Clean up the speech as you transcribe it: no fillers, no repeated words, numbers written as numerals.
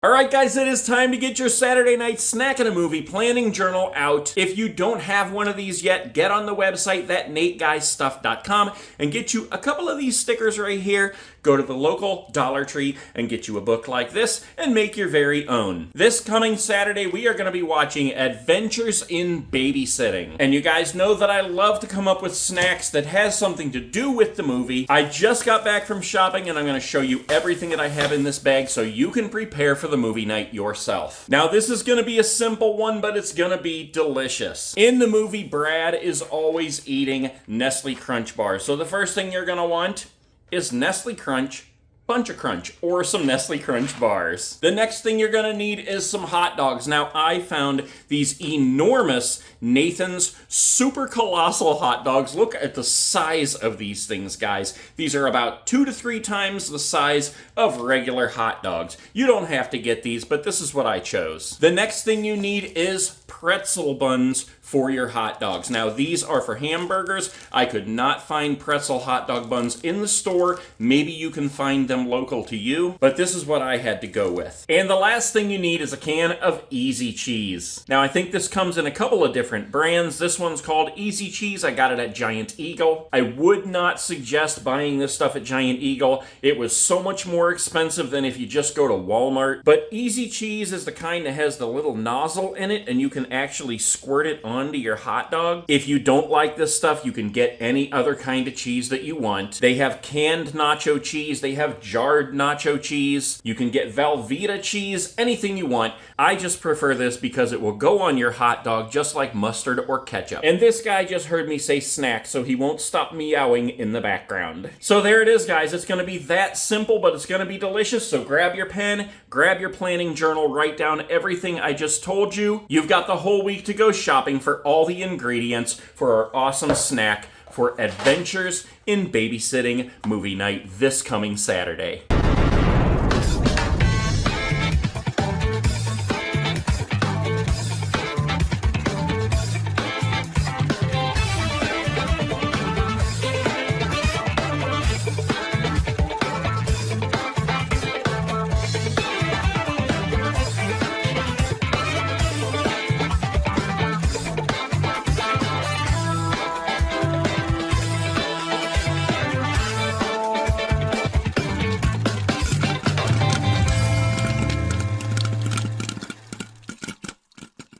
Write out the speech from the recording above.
Alright guys, it is time to get your Saturday night snack and a movie planning journal out. If you don't have one of these yet, get on the website, thatnateguystuff.com, and get you a couple of these stickers right here. Go to the local Dollar Tree and get you a book like this and make your very own. This coming Saturday, we are going to be watching Adventures in Babysitting. And you guys know that I love to come up with snacks that has something to do with the movie. I just got back from shopping and I'm going to show you everything that I have in this bag so you can prepare for the movie night yourself. Now this is going to be a simple one, but it's going to be delicious. In the movie, Brad is always eating Nestle Crunch bars. So the first thing you're going to want is Nestle Crunch Bunch of Crunch, or some Nestle Crunch bars. The next thing you're gonna need is some hot dogs. Now, I found these enormous Nathan's super colossal hot dogs. Look at the size of these things, guys. These are about 2 to 3 times the size of regular hot dogs. You don't have to get these, but this is what I chose. The next thing you need is pretzel buns for your hot dogs. Now, these are for hamburgers. I could not find pretzel hot dog buns in the store. Maybe you can find them local to you, but this is what I had to go with. And the last thing you need is a can of Easy Cheese. Now, I think this comes in a couple of different brands. This one's called Easy Cheese. I got it at Giant Eagle. I would not suggest buying this stuff at Giant Eagle. It was so much more expensive than if you just go to Walmart. But Easy Cheese is the kind that has the little nozzle in it, and you can actually squirt it onto your hot dog. If you don't like this stuff, you can get any other kind of cheese that you want. They have canned nacho cheese. They have jarred nacho cheese. You can get Velveeta cheese, anything you want. I just prefer this because it will go on your hot dog just like mustard or ketchup. And this guy just heard me say snack, so he won't stop meowing in the background. So there it is, guys. It's going to be that simple, but it's going to be delicious. So grab your pen, grab your planning journal, write down everything I just told you. You've got the whole week to go shopping for all the ingredients for our awesome snack for Adventures in Babysitting movie night this coming Saturday.